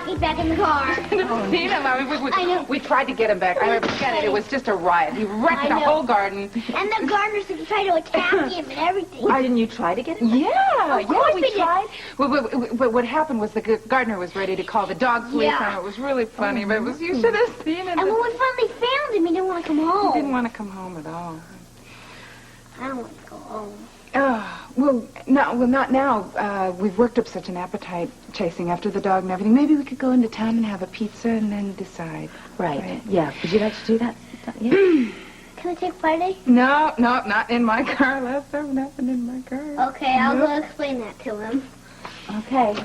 He's back in the car. Seen him. I mean, we tried to get him back. I mean, forget it. It was just a riot. He wrecked the whole garden. And the gardeners tried to attack him and everything. Why didn't you try to get him? Of course we tried. What happened was the gardener was ready to call the dog police on him. It was really funny, but you should have seen it. And when we finally found him, he didn't want to come home. He didn't want to come home at all. I don't want to go home. Not now. We've worked up such an appetite chasing after the dog and everything. Maybe we could go into town and have a pizza and then decide. Right. Yeah. Would you like to do that? Yeah. Can I take Friday? No, not in my car. Let's have nothing in my car. Okay, I'll go explain that to him. Okay.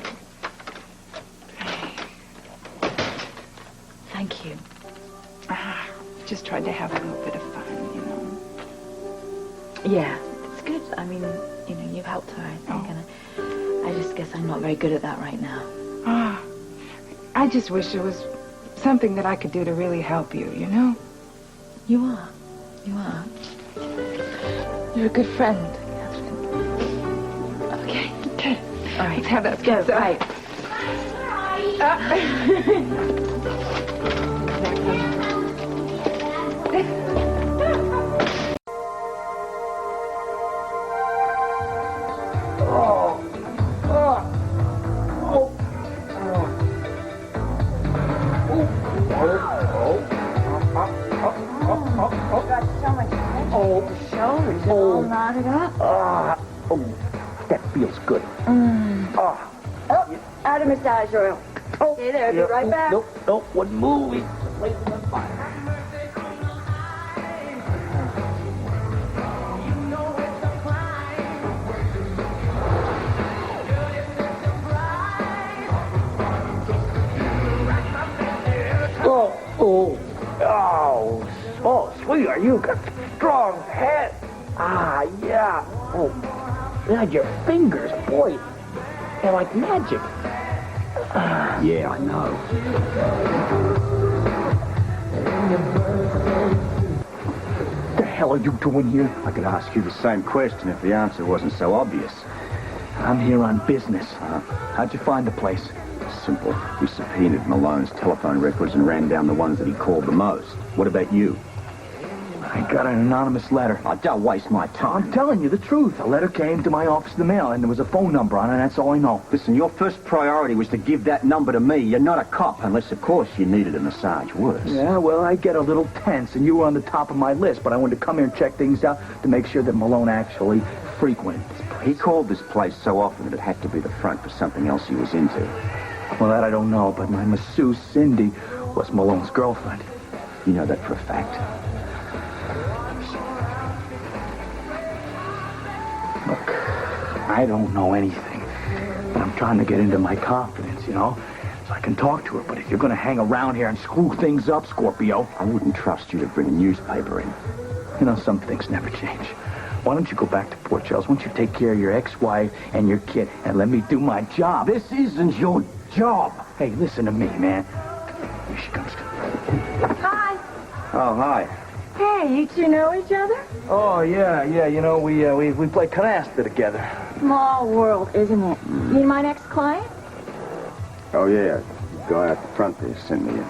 Thank you. Just tried to have a little bit of fun, you know. Yeah, it's good. I mean, you know, you've helped her, I think, and I just guess I'm not very good at that right now. I just wish there was something that I could do to really help you, you know? You are. You are. You're a good friend, Catherine. Okay. All right. Let's have that Go. pizza. Right. That feels good. Out of massage oil. Okay, there. I'll be right back. Nope. One movie. Blazing on fire. Oh, sweetheart, you got strong head. Yeah. Oh, God, your fingers, boy, they're like magic. Yeah, I know. What the hell are you doing here? I could ask you the same question if the answer wasn't so obvious. I'm here on business. How'd you find the place? Simple. We subpoenaed Malone's telephone records and ran down the ones that he called the most. What about you? I got an anonymous letter. Oh, don't waste my time. I'm telling you the truth. A letter came to my office in the mail, and there was a phone number on it, and that's all I know. Listen, your first priority was to give that number to me. You're not a cop, unless, of course, you needed a massage worse. Yeah, well, I get a little tense, and you were on the top of my list, but I wanted to come here and check things out to make sure that Malone actually frequented this place. He called this place so often that it had to be the front for something else he was into. Well, that I don't know, but my masseuse, Cindy, was Malone's girlfriend. You know that for a fact. Look, I don't know anything, but I'm trying to get into my confidence, you know, so I can talk to her. But if you're going to hang around here and screw things up, Scorpio... I wouldn't trust you to bring a newspaper in. You know, some things never change. Why don't you go back to Port Charles? Why don't you take care of your ex-wife and your kid and let me do my job? This isn't your job. Hey, listen to me, man. Here she comes. Hi. Oh, hi. Hey, you two know each other? Oh, yeah. You know, we play canasta together. Small world, isn't it? You my next client? Oh, yeah. Guy out the front there sent me in.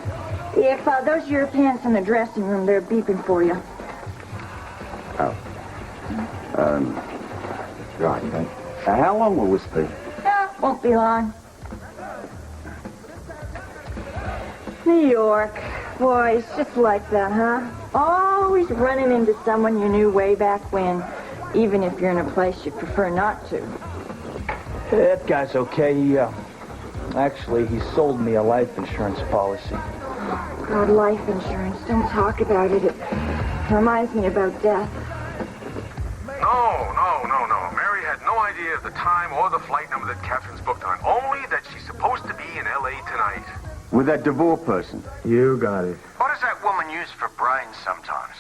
If those are your pants in the dressing room, they're beeping for you. Oh. Right. How long will this be? Won't be long. New York. Boy, it's just like that, huh? Always running into someone you knew way back when, even if you're in a place you prefer not to. That guy's okay. He sold me a life insurance policy. God, life insurance. Don't talk about it. It reminds me about death. No. Mary had no idea of the time or the flight number that Catherine's booked on. Only that she's supposed to be in L.A. tonight. With that DeVore person. You got it. What does that woman use for brains sometimes?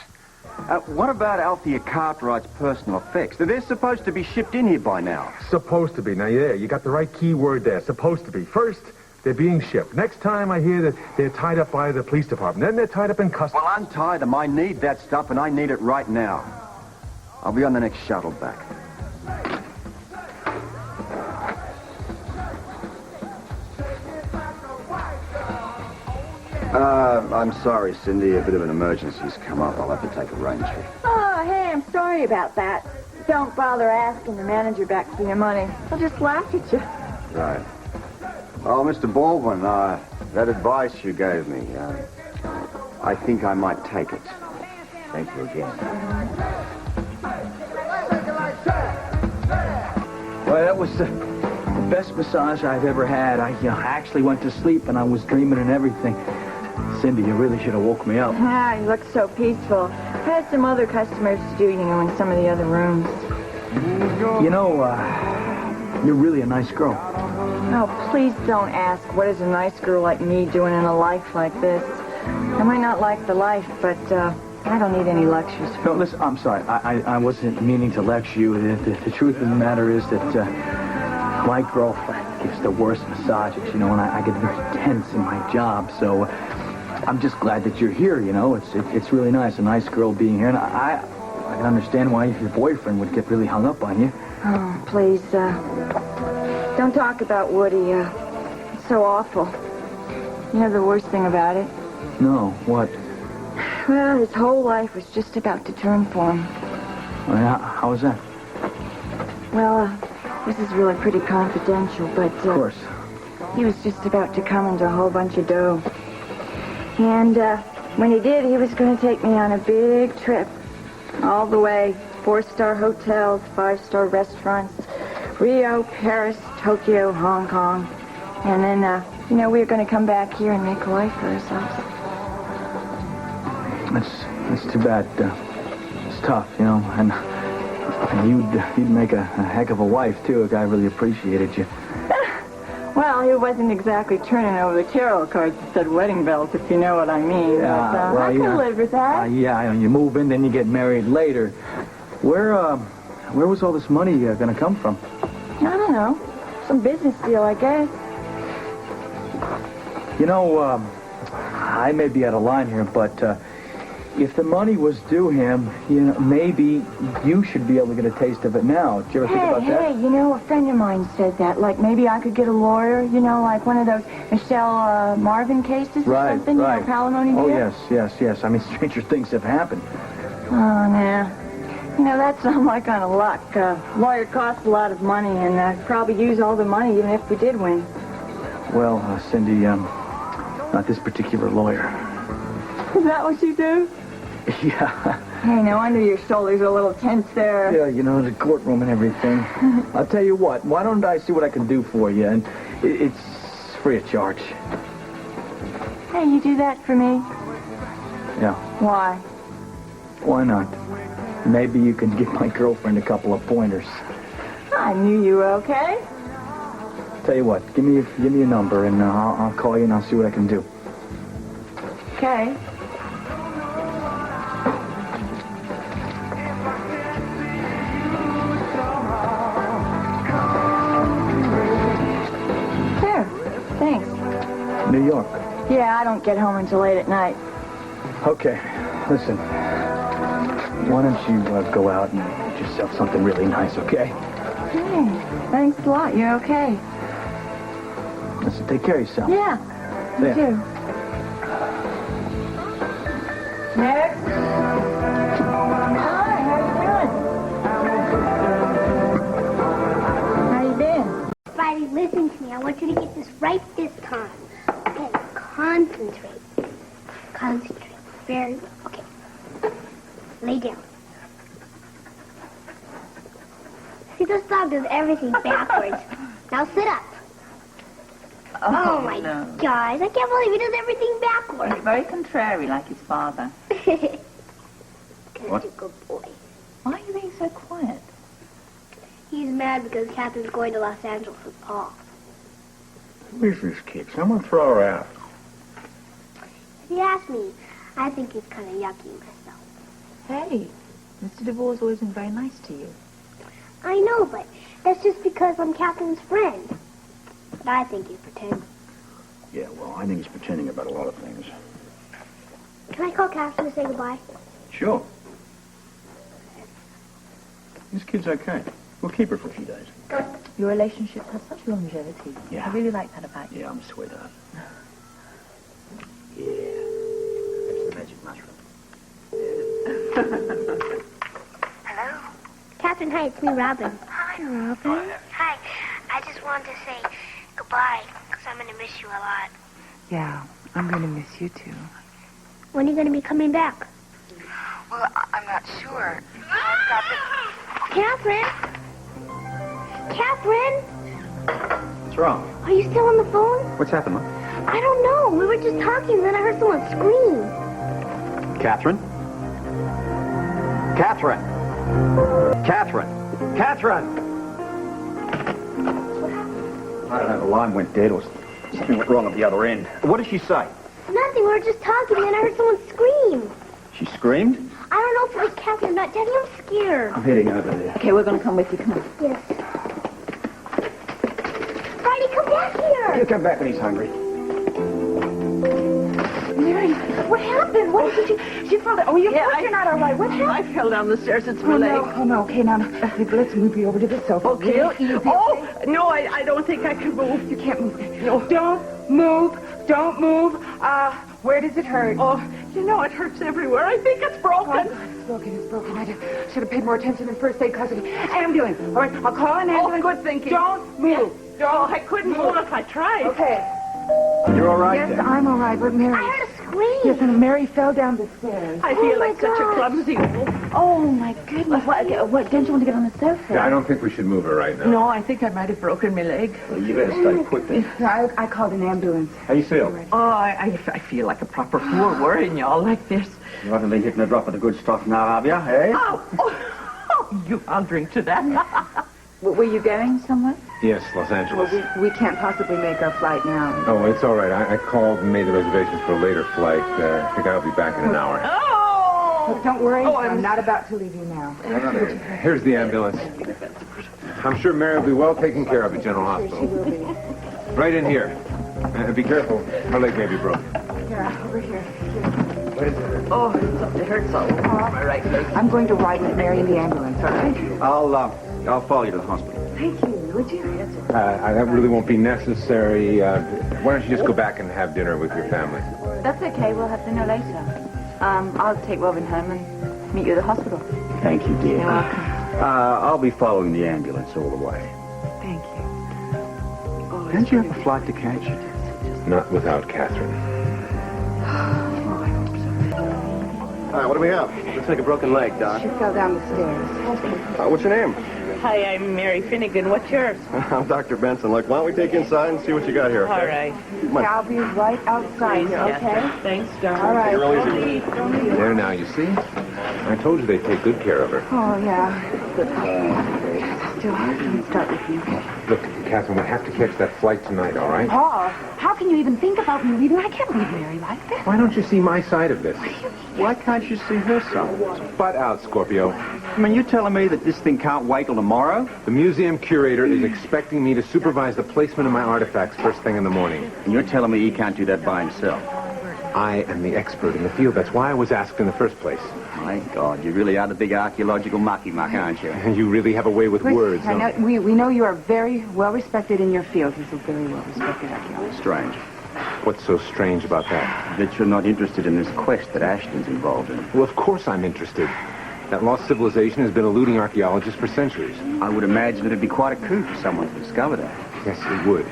What about Althea Cartwright's personal effects? They're supposed to be shipped in here by now. Supposed to be. Now, yeah, you got the right key word there. Supposed to be. First, they're being shipped. Next time I hear that they're tied up by the police department. Then they're tied up in customs. Well, untie them. I need that stuff, and I need it right now. I'll be on the next shuttle back. I'm sorry, Cindy. A bit of an emergency's come up. I'll have to take a rain check. Oh, hey, I'm sorry about that. Don't bother asking the manager back for your money. I'll just laugh at you. Right. Oh, Mr. Baldwin, that advice you gave me, I think I might take it. Thank you again. Well, that was the best massage I've ever had. I actually went to sleep and I was dreaming and everything. Cindy, you really should have woke me up. Ah, you look so peaceful. I had some other customers to do, in some of the other rooms. You're really a nice girl. Oh, please don't ask what is a nice girl like me doing in a life like this. I might not like the life, but I don't need any lectures. No, listen, I'm sorry. I wasn't meaning to lecture you. The truth of the matter is that my girlfriend gives the worst massages, and I get very tense in my job, so I'm just glad that you're here, It's really nice, a nice girl being here, and I can understand why your boyfriend would get really hung up on you. Oh, please, don't talk about Woody. It's so awful. You know the worst thing about it? No, what? Well, his whole life was just about to turn for him. Oh, yeah, how was that? Well, this is really pretty confidential, but... Of course. He was just about to come into a whole bunch of dough. And when he did, he was going to take me on a big trip. All the way. 4-star hotels, 5-star restaurants, Rio, Paris, Tokyo, Hong Kong. And then, we were going to come back here and make a life for ourselves. That's too bad. It's tough, and you'd make a heck of a wife, too. A guy really appreciated you. Well, he wasn't exactly turning over the tarot cards that said wedding bells, if you know what I mean. Yeah, but, I can live with that. You move in, then you get married later. Where was all this money going to come from? I don't know. Some business deal, I guess. I may be out of line here, but if the money was due him, maybe you should be able to get a taste of it now. Did you ever think about that? Hey, a friend of mine said that. Like, maybe I could get a lawyer, like one of those Michelle Marvin cases or something, Right. Palimony Oh, deal. yes. I mean, stranger things have happened. Oh, nah. That's not my kind of luck. Lawyer costs a lot of money, and I'd probably use all the money even if we did win. Well, Cindy, not this particular lawyer. Is that what you do? Yeah. Hey, no wonder your shoulders are a little tense there. Yeah, the courtroom and everything. I'll tell you what, why don't I see what I can do for you? And it's free of charge. Hey, you do that for me? Yeah. Why? Why not? Maybe you can give my girlfriend a couple of pointers. I knew you were okay. Tell you what, give me a number, and I'll call you, and I'll see what I can do. Okay. Sure. Thanks. New York. Yeah, I don't get home until late at night. Okay, listen. Why don't you go out and get yourself something really nice, okay? Hey, thanks a lot. You're okay. Listen, take care of yourself. Yeah, you There. too. Next. Hi, how you doing? Friday, listen to me. I want you to get this right this time. Okay, concentrate. Concentrate. Very well. Okay. Lay down. See, this dog does everything backwards. Now sit up. Oh my gosh, I can't believe he does everything backwards. He's very contrary, like his father. What? A good boy. Why are you being so quiet? He's mad because Catherine's going to Los Angeles with Paul. Who is this kid? Someone throw her out. If you ask me, I think he's kind of yucky myself. Hey, Mr. DeVore's always been very nice to you. I know, but that's just because I'm Catherine's friend. But I think he's pretending. Yeah, well, I think he's pretending about a lot of things. Can I call Catherine to say goodbye? Sure. This kid's okay. We'll keep her for a few days. Your relationship has such longevity. Yeah. I really like that about you. Yeah, I'm a sweetheart. Yeah. That's the magic mushroom. Hello? Catherine, hi, it's me, Robin. Hi, Robin. Hi. I just wanted to say goodbye, because I'm going to miss you a lot. Yeah, I'm going to miss you too. When are you going to be coming back? Well, I'm not sure. I've got the... Catherine? Catherine? What's wrong? Are you still on the phone? What's happened, Mom? I don't know. We were just talking, then I heard someone scream. Catherine? Catherine! Catherine! Catherine! I don't know, the line went dead or something went wrong at the other end. What did she say? Nothing. We were just talking, then I heard someone scream. She screamed? I don't know if it was Catherine or not. Daddy, I'm scared. I'm heading over there. Okay, we're going to come with you. Come on. Yes. Friday, come back here. He'll come back when he's hungry. Mary, what happened? What did you fell down? Oh, you're not all right. What happened? I fell down the stairs. It's my Oh, leg. no. Oh, no. Okay, now, let's move you over to the sofa. Okay. Real easy. Oh, no, I don't think I can move. You can't move. No. Don't move. Don't move. Where does it hurt? Oh, you know, it hurts everywhere. I think it's broken. It's broken. It's broken. I should have paid more attention in first aid class. Ambulance. All right, I'll call an ambulance. Good thinking. Don't move. Oh, I couldn't move if I tried. Okay. You're all right Yes, then? I'm all right, but Mary... I heard a scream. Yes, and Mary fell down the stairs. I feel my like such a gosh. clumsy fool. Oh, my goodness. What, don't you want to get on the sofa? Yeah, I don't think we should move her right now. No, I think I might have broken my leg. Well, you better stay put then. I called an ambulance. How you feel? Oh, I feel like a proper fool worrying you all like this. You haven't been hitting a drop of the good stuff now, have you, eh? Oh, I'll drink to that. Were you going somewhere? Yes, Los Angeles. Well, we can't possibly make our flight now. Oh, it's all right. I called and made the reservations for a later flight. I think I'll be back in an hour. Oh! Look, don't worry. Oh, I'm not about to leave you now. Here's the ambulance. I'm sure Mary will be well taken care of at General Hospital. She will be. Right in here. Be careful. Her leg may be broken. Here, over here. What is it? Oh, it hurts all over my right leg. I'm going to ride with Mary in the ambulance, all right? I'll follow you to the hospital. Thank you. Would you? That really won't be necessary. Why don't you just go back and have dinner with your family? That's okay. We'll have dinner later. I'll take Robin home and meet you at the hospital. Thank you, dear. You're welcome. I'll be following the ambulance all the way. Thank you. Don't you have a flight to catch? Not without Catherine. All right, what do we have? Looks like a broken leg, Doc. She fell down the stairs. What's your name? Hi, I'm Mary Finnegan. What's yours? I'm Dr. Benson. Look, why don't we take you inside and see what you got here, okay? All right. Okay, I'll be right outside here, okay? Thanks, darling. All right. Real easy. There now, you see? I told you they'd take good care of her. Oh, yeah. Still, don't start with me. Look, Catherine, we have to catch that flight tonight, all right? Paul, how can you even think about me leaving? I can't leave Mary like this. Why don't you see my side of this? Why can't you see her side? Butt out, Scorpio. I mean, you're telling me that this thing can't wait till tomorrow? The museum curator is expecting me to supervise the placement of my artifacts first thing in the morning. And you're telling me he can't do that by himself? I am the expert in the field. That's why I was asked in the first place. My God, you really are the big archaeological mucky-muck, aren't you? You really have a way with words. I know, we know you are very well respected in your field. He's a very well respected archaeologist. Strange. What's so strange about that? That you're not interested in this quest that Ashton's involved in. Well, of course I'm interested. That lost civilization has been eluding archaeologists for centuries. I would imagine it'd be quite a coup for someone to discover that. Yes, it would.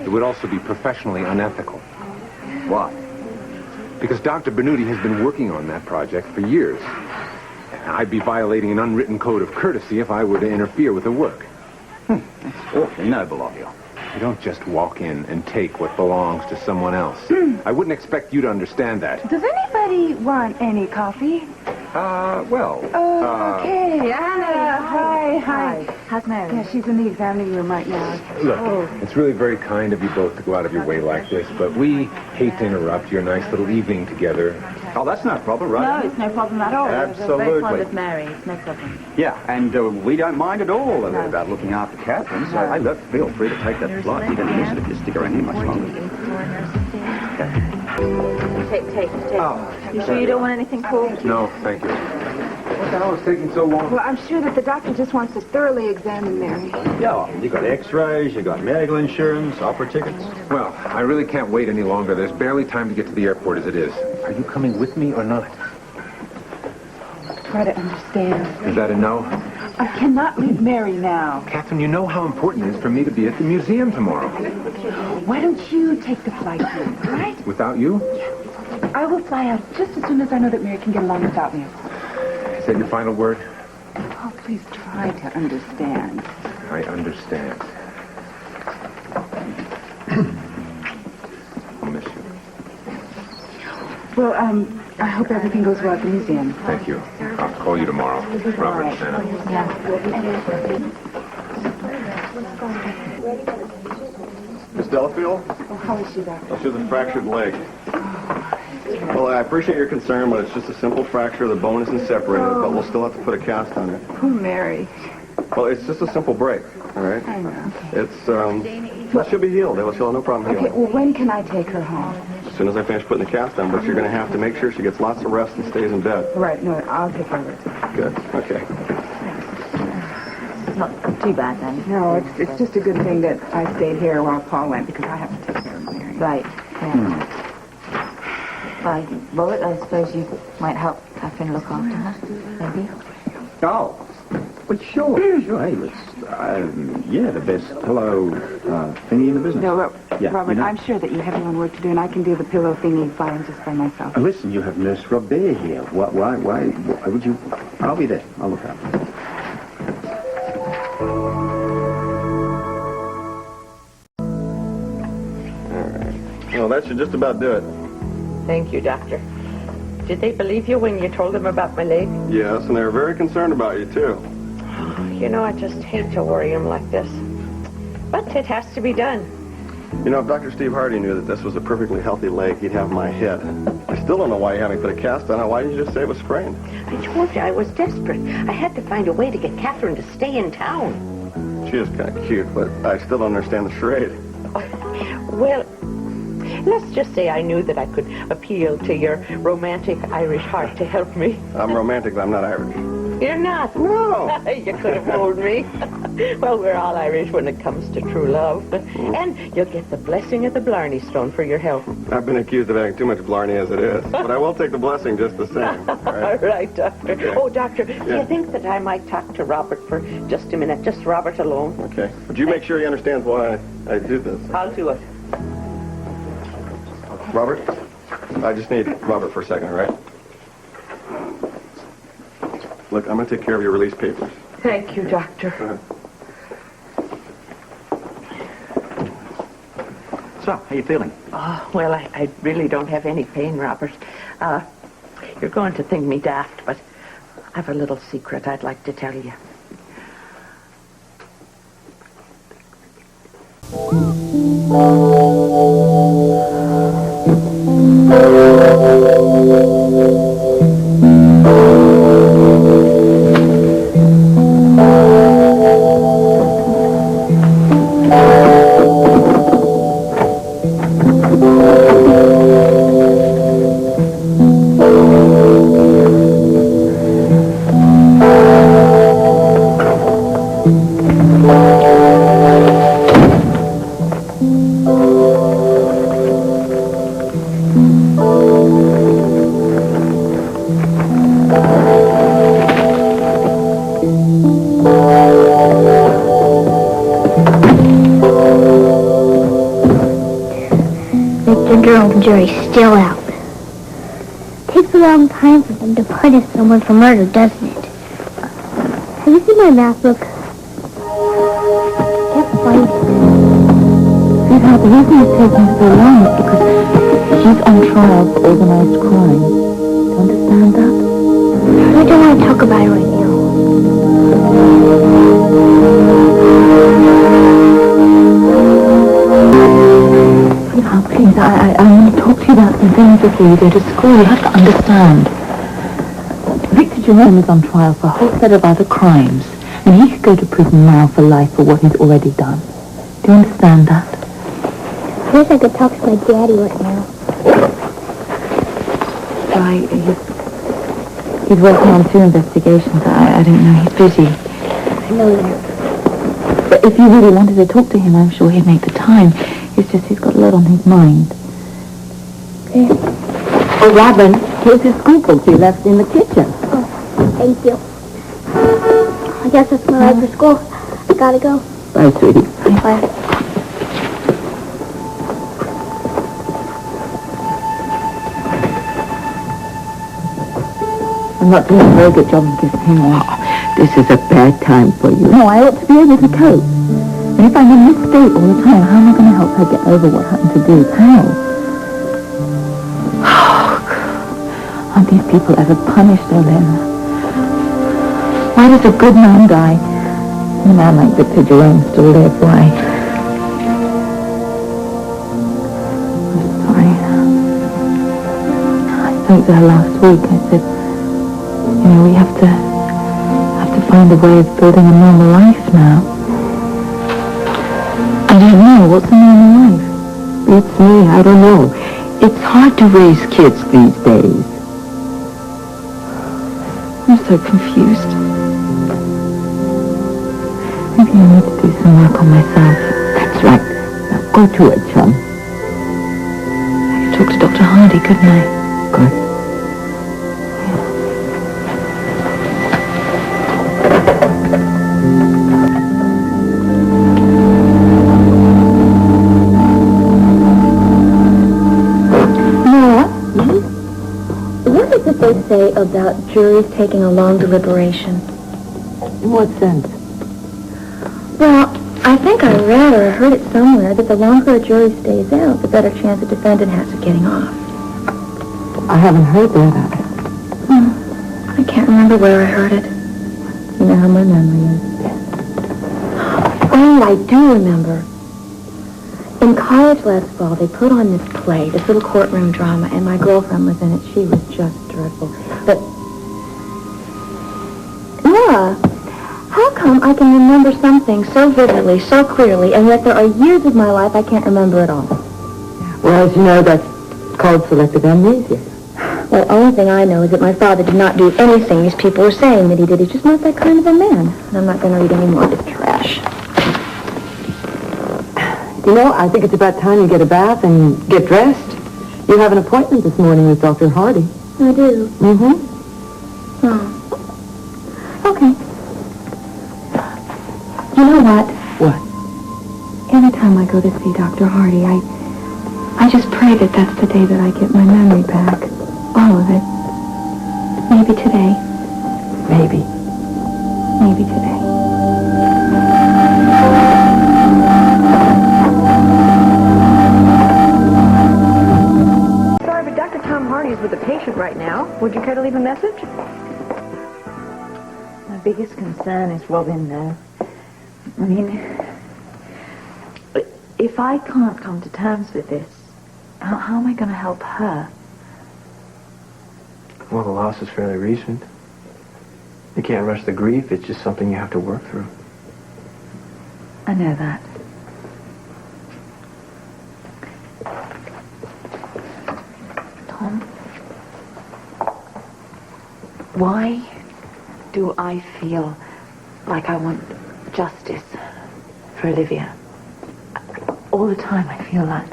It would also be professionally unethical. Why? Because Dr. Bernuti has been working on that project for years. I'd be violating an unwritten code of courtesy if I were to interfere with the work. That's awfully noble of you. You don't just walk in and take what belongs to someone else. I wouldn't expect you to understand that. Does anybody want any coffee? Well... Okay, Anna. Hi. How's Mary? Yeah, she's in the examining room right now. Look, it's really very kind of you both to go out of your way like this, but we hate to interrupt your nice little evening together. Oh, that's no problem, right? No, it's no problem at all. Absolutely. We're very fond of Mary. It's no problem. Yeah, and we don't mind at all about looking after Catherine, so hey, look, feel free to take that flight. You don't miss it if you stick around here much longer. Take. Oh, You sure you don't want anything cool? No, thank you. What the hell is taking so long? Well, I'm sure that the doctor just wants to thoroughly examine Mary. Yeah, you got x-rays, you got medical insurance, opera tickets. Well, I really can't wait any longer. There's barely time to get to the airport as it is. Are you coming with me or not? Try to understand. Is that a no? I cannot leave Mary now. Catherine, you know how important it is for me to be at the museum tomorrow. Why don't you take the flight home, all right? Without you? I will fly out just as soon as I know that Mary can get along without me. Is that your final word? Oh, please try to understand. I understand. I'll miss you. Well, I hope everything goes well at the museum. Thank you. I'll call you tomorrow. Robert, Santa. Miss Delafield? Oh, how is she, Doctor? She has a fractured leg. Well, I appreciate your concern, but it's just a simple fracture. The bone isn't separated, but we'll still have to put a cast on it. Poor Mary. Well, it's just a simple break, all right? I know. It's, well, she'll be healed. She'll have no problem healing. Okay, well, when can I take her home? As soon as I finish putting the cast on, but you're going to have to make sure she gets lots of rest and stays in bed. Right, no, I'll take care of it. Good, okay. Not too bad then. No, it's just a good thing that I stayed here while Paul went, because I have to take care of Mary. Right. Yeah. Well, Robert, I suppose you might help Catherine look after her, maybe? Oh, but sure. Hey, let's, yeah, the best pillow thingy in the business. No, Yeah, Robert, you know. I'm sure that you have your own work to do, and I can do the pillow thingy fine just by myself. Listen, you have Nurse Robert here. Why would you? I'll be there. I'll look after you. Well, that should just about do it. Thank you, Doctor. Did they believe you when you told them about my leg? Yes, and they were very concerned about you, too. You know, I just hate to worry them like this. But it has to be done. You know, if Dr. Steve Hardy knew that this was a perfectly healthy leg, he'd have my head. I still don't know why you had me put a cast on it. Why didn't you just say it was sprained? I told you I was desperate. I had to find a way to get Catherine to stay in town. She is kind of cute, but I still don't understand the charade. Well, let's just say I knew that I could appeal to your romantic Irish heart to help me. I'm romantic, but I'm not Irish. You're not? No. You could have fooled me. Well, we're all Irish when it comes to true love. And you'll get the blessing of the Blarney Stone for your help. I've been accused of having too much blarney as it is, but I will take the blessing just the same. All right, All right, Doctor. Okay. Oh, Doctor, do you think that I might talk to Robert for just a minute? Just Robert alone? Okay. But you make sure he understands why I do this. I'll do it. Robert? I just need Robert for a second, all right? Look, I'm going to take care of your release papers. Thank you, Doctor. So, how you feeling? Oh, well, I really don't have any pain, Robert. You're going to think me daft, but I have a little secret I'd like to tell you. The jury's still out. It takes a long time for them to punish someone for murder, doesn't it? Have you seen my math book? Kept fighting. Sweetheart, the reason it's taking so long is because she's on trial for organized crime. Do you understand that? I don't want to talk about it right now. Sweetheart, please, I want to talk to you about some things before you go to school. You have to understand. Victor Jerome is on trial for a whole set of other crimes, and he could go to prison now for life for what he's already done. Do you understand that? I wish I could talk to my daddy right now. Why, He's working on 2 investigations. I don't know. He's busy. I know that. But if you really wanted to talk to him, I'm sure he'd make the time. It's just he's got a lot on his mind. Okay. Oh, Robin, here's his school books you left in the kitchen. Oh, thank you. I guess that's my life for school. I gotta go. Bye, sweetie. Bye. I'm not doing a very good job of giving him one. This is a bad time for you. No, I ought to be able to cope. And if I'm in this state all the time, how am I going to help her get over what happened to Duke? How? Aren't these people ever punished, Olin? Why does a good man die? A man like Victor Jerome still live. Why? I'm sorry. I spoke to her last week. I said, we have to find a way of building a normal life now. I don't know. What's a normal life? It's me. I don't know. It's hard to raise kids these days. I'm so confused. Maybe I need to do some work on myself. That's right. Now go to it, chum. I could talk to Dr. Hardy, couldn't I? Good. They say about juries taking a long deliberation. In what sense? Well, I think I read or heard it somewhere that the longer a jury stays out, the better chance the defendant has of getting off. I haven't heard that. I can't remember where I heard it. You know how my memory is. Oh, I do remember. In college last fall, they put on this play, this little courtroom drama, and my girlfriend was in it. She was just dreadful. But, Nora, how come I can remember something so vividly, so clearly, and yet there are years of my life I can't remember at all? Well, as you know, that's called selective amnesia. Well, the only thing I know is that my father did not do anything these people were saying that he did. He's just not that kind of a man. And I'm not going to read any more of this trash. You know, I think it's about time you get a bath and get dressed. You have an appointment this morning with Dr. Hardy. I do? Mm-hmm. Oh. Okay. You know what? What? Every time I go to see Dr. Hardy, I just pray that that's the day that I get my memory back. All of it. Maybe today. Maybe. Maybe today. With a patient right now. Would you care to leave a message? My biggest concern is Robin, though. I mean, if I can't come to terms with this, how am I going to help her? Well, the loss is fairly recent. You can't rush the grief. It's just something you have to work through. I know that. Tom? Why do I feel like I want justice for Olivia? All the time I feel that.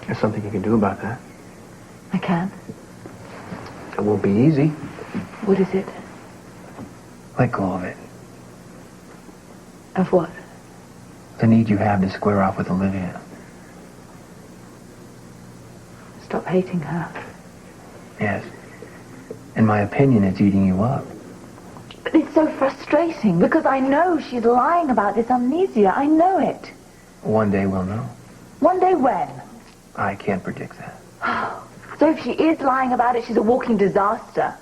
There's something you can do about that. I can? It won't be easy. What is it? Let go of it. Of what? The need you have to square off with Olivia. Stop hating her. Yes. In my opinion, it's eating you up. But it's so frustrating because I know she's lying about this amnesia. I know it. One day we'll know. One day when? I can't predict that. So if she is lying about it, she's a walking disaster.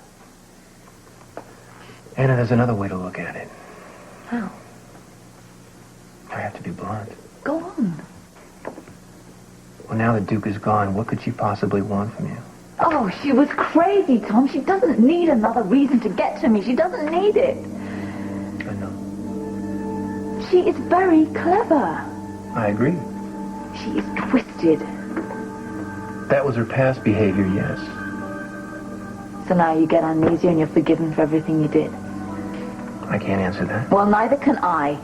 Anna, there's another way to look at it. How? I have to be blunt. Go on. Well, now that Duke is gone, what could she possibly want from you? Oh, she was crazy, Tom. She doesn't need another reason to get to me. She doesn't need it. I know. She is very clever. I agree. She is twisted. That was her past behavior, yes. So now you get amnesia and you're forgiven for everything you did. I can't answer that. Well, neither can I.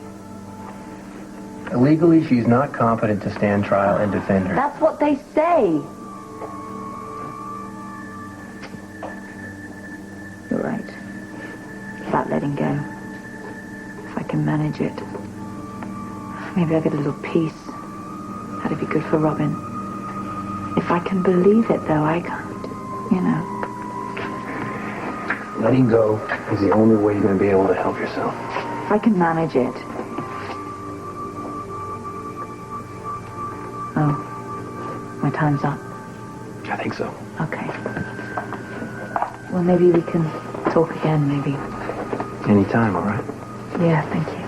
Legally, she's not competent to stand trial and defend her. That's what they say. You're right. About letting go. If I can manage it. Maybe I'll get a little peace. That'd be good for Robin. If I can believe it, though, I can't. You know. Letting go is the only way you're going to be able to help yourself. If I can manage it. Oh. My time's up. I think so. Okay. Well, maybe we can talk again, maybe. Anytime, all right? Yeah, thank you.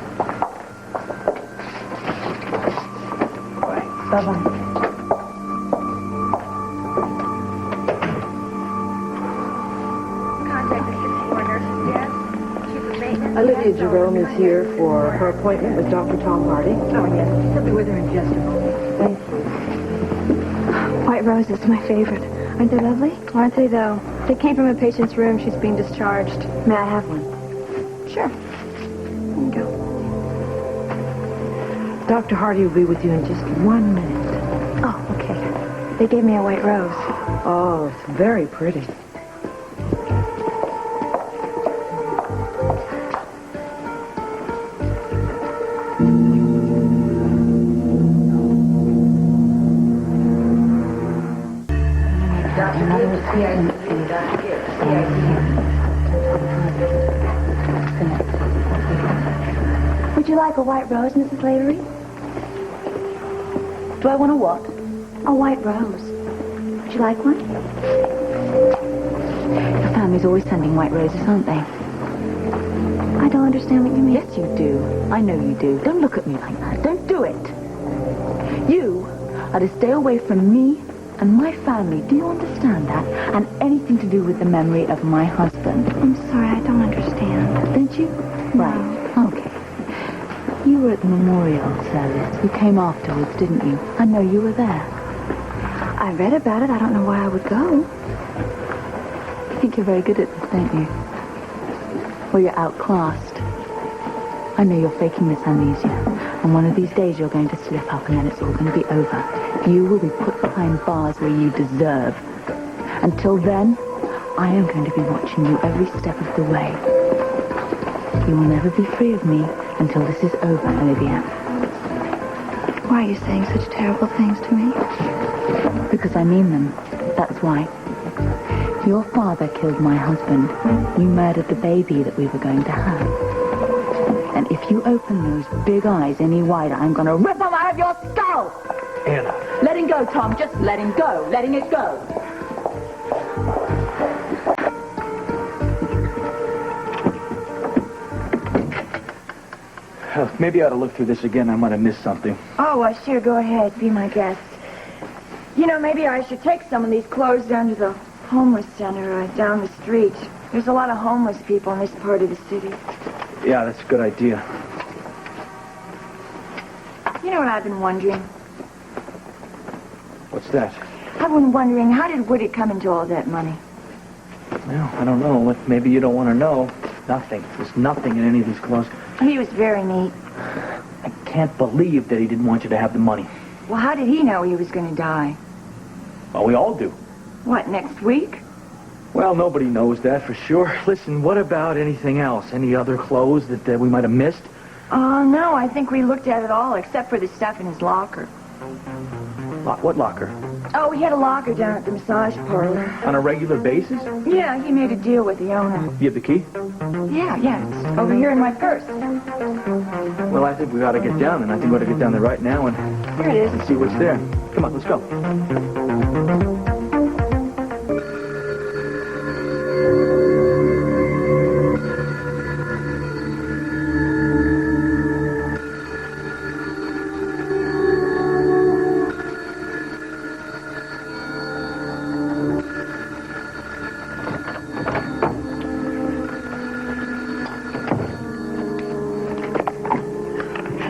Bye. Bye-bye. Olivia Jerome is here for her appointment with Dr. Tom Hardy. Oh, yes. She'll be with her in just a moment. Thank you. White roses, my favorite. Aren't they lovely? Aren't they, though? They came from a patient's room. She's being discharged. May I have one? Sure. Here you go. Dr. Hardy will be with you in just 1 minute. Oh, okay. They gave me a white rose. Oh, it's very pretty. Would you like a white rose, Mrs. Lavery? Do I want a what? A white rose. Would you like one? Your family's always sending white roses, aren't they? I don't understand what you mean. Yes, you do. I know you do. Don't look at me like that. Don't do it. You are to stay away from me and my family. Do you understand that? And anything to do with the memory of my husband. I'm sorry, I don't understand. Don't you? Right. Okay. You were at the memorial service. You came afterwards, didn't you? I know you were there. I read about it. I don't know why I would go. I think you're very good at this, don't you? Well, you're outclassed. I know you're faking this amnesia. And one of these days you're going to slip up and then it's all going to be over. You will be put behind bars where you deserve. Until then, I am going to be watching you every step of the way. You will never be free of me until this is over, Olivia. Why are you saying such terrible things to me? Because I mean them. That's why. Your father killed my husband. You murdered the baby that we were going to have. And if you open those big eyes any wider, I'm going to rip them out of your skull! Anna. Let him go, Tom. Just let him go. Letting it go. Maybe I ought to look through this again. I might have missed something. Oh, sure. Go ahead. Be my guest. You know, maybe I should take some of these clothes down to the homeless center down the street. There's a lot of homeless people in this part of the city. Yeah, that's a good idea. You know what I've been wondering? What's that? I've been wondering, how did Woody come into all that money? Well, I don't know. Maybe you don't want to know. Nothing. There's nothing in any of these clothes. He was very neat. I can't believe that he didn't want you to have the money. Well, how did he know he was going to die? Well, we all do. What, next week? Well, nobody knows that for sure. Listen, what about anything else? Any other clothes that we might have missed? Oh, no, I think we looked at it all, except for the stuff in his locker. What locker? Oh, he had a locker down at the massage parlor. On a regular basis? Yeah, he made a deal with the owner. You have the key? Yeah, it's over here in my purse. Well, I think we ought to get down, and I think we ought to get down there right now and Here it is. see what's there. Come on, let's go.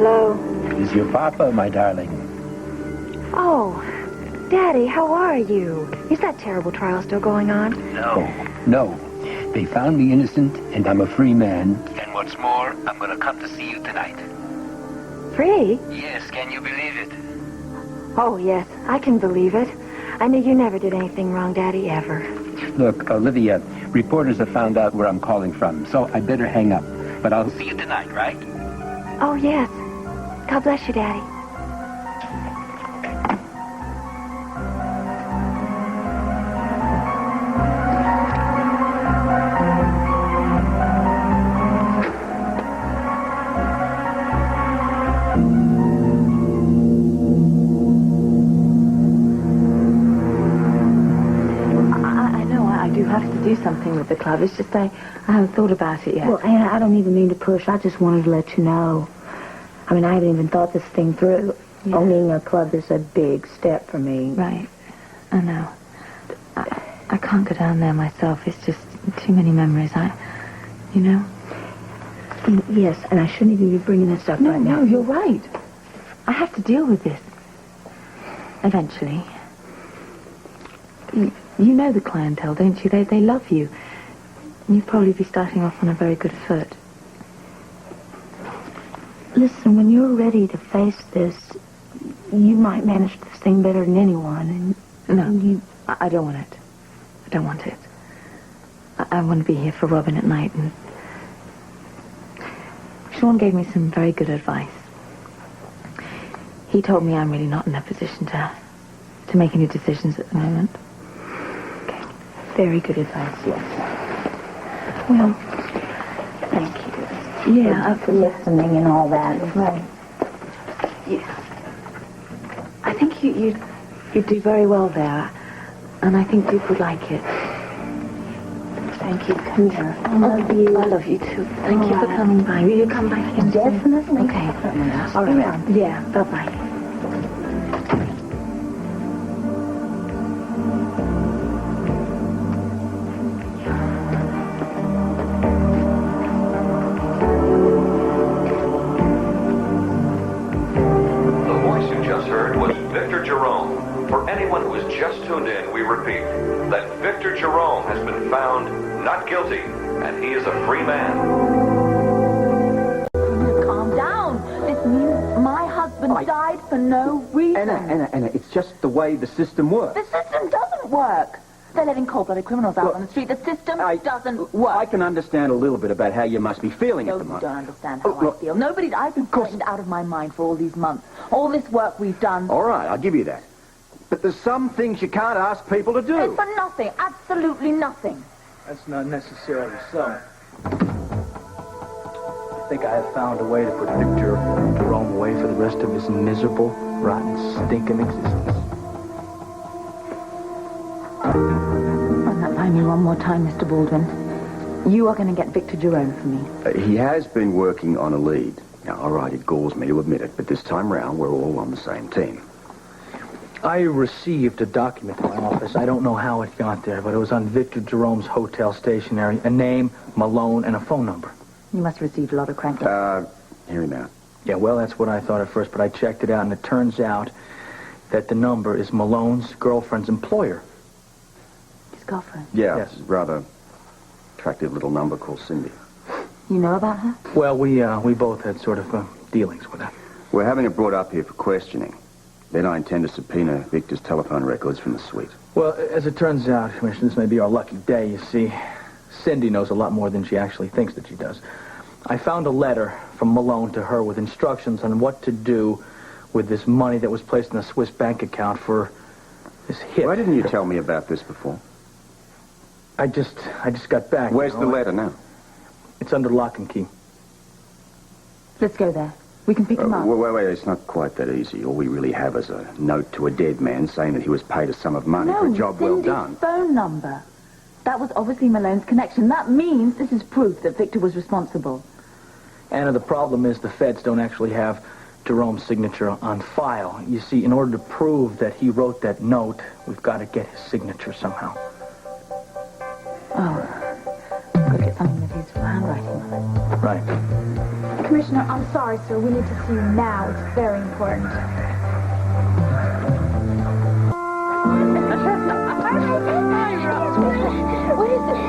Hello. Is your papa, my darling? Oh, Daddy, how are you? Is that terrible trial still going on? No. They found me innocent, and I'm a free man. And what's more, I'm gonna come to see you tonight. Free? Yes, can you believe it? Oh, yes, I can believe it. I knew you never did anything wrong, Daddy, ever. Look, Olivia, reporters have found out where I'm calling from, so I better hang up. But I'll see you tonight, right? Oh, yes. God bless you, Daddy. Do something with the club. It's just I haven't thought about it yet. Well, Anna, I don't even mean to push. I just wanted to let you know. I mean, I haven't even thought this thing through. Yeah. Owning a club is a big step for me. Right. I know. I can't go down there myself. It's just too many memories. You know? Yes, and I shouldn't even be bringing this up right now. No, you're right. I have to deal with this. Eventually. You know the clientele, don't you? They love you. You'd probably be starting off on a very good foot. Listen, when you're ready to face this, you might manage this thing better than anyone. No, I don't want it. I don't want it. I want to be here for Robin at night. And Sean gave me some very good advice. He told me I'm really not in a position to make any decisions at the moment. Very good advice, yes. Well, thank you. Yeah, for listening and all that. Right. Yeah. I think you do very well there, and I think Duke would like it. Thank you. Come here. I love you. I love you too. Thank you for coming by. Will you come back again? Definitely. Okay. All right. Yeah. Bye-bye. We repeat that Victor Jerome has been found not guilty, and he is a free man. Calm down. This means my husband died for no reason. Anna, it's just the way the system works. The system doesn't work. They're letting cold-blooded criminals out on the street. The system doesn't work. I can understand a little bit about how you must be feeling at the moment. You don't understand how I feel. I've been frightened out of my mind for all these months. All this work we've done. All right, I'll give you that. But there's some things you can't ask people to do. It's for nothing. Absolutely nothing. That's not necessarily so. I think I have found a way to put Victor Jerome away for the rest of his miserable, rotten, stinking existence. Run that by me one more time, Mr. Baldwin. You are going to get Victor Jerome for me. He has been working on a lead. Now, all right, it galls me to admit it, but this time round, we're all on the same team. I received a document in my office. I don't know how it got there, but it was on Victor Jerome's hotel stationery. A name, Malone, and a phone number. You must have received a lot of cranky. Hear him out. Yeah, well, that's what I thought at first, but I checked it out, and it turns out that the number is Malone's girlfriend's employer. His girlfriend? Yeah, yes. Rather attractive little number called Cindy. You know about her? Well, we both had sort of dealings with her. We're having it brought up here for questioning. Then I intend to subpoena Victor's telephone records from the suite. Well, as it turns out, Commissioner, this may be our lucky day, you see. Cindy knows a lot more than she actually thinks that she does. I found a letter from Malone to her with instructions on what to do with this money that was placed in a Swiss bank account for this hit. Why didn't you tell me about this before? I just got back. Where's the letter now? It's under lock and key. Let's go there. We can pick him up. Wait, it's not quite that easy. All we really have is a note to a dead man saying that he was paid a sum of money for a job well done. Phone number. That was obviously Malone's connection. That means this is proof that Victor was responsible. Anna, the problem is the feds don't actually have Jerome's signature on file. You see, in order to prove that he wrote that note, we've got to get his signature somehow. Oh. I've got to get something with his handwriting on it. Right. Commissioner, I'm sorry, sir. We need to see you now. It's very important. What is it?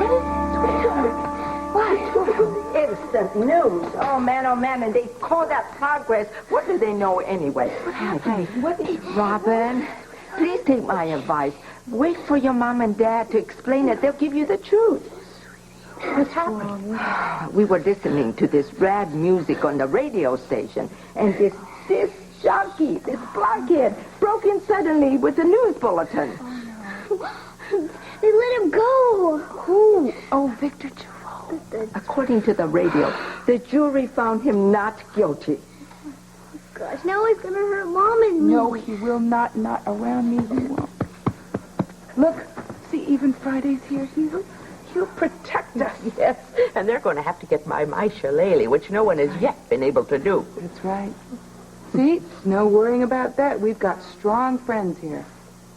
Instant news. Oh, man, and they call that progress. What do they know anyway? What happened? What is Robin, please take my advice. Wait for your mom and dad to explain it. They'll give you the truth. What's happened? We were listening to this rad music on the radio station, and this junkie, this blockhead, broke in suddenly with a news bulletin. They let him go. Who? Oh, Victor Jerome. According to the radio, the jury found him not guilty. Gosh, now he's going to hurt Mom and me. No, he will not. Not around me, he won't. Look, see, even Friday's here. He'll protect us. Yes, and they're going to have to get my shillelagh, which no one has yet been able to do. That's right. See, no worrying about that. We've got strong friends here.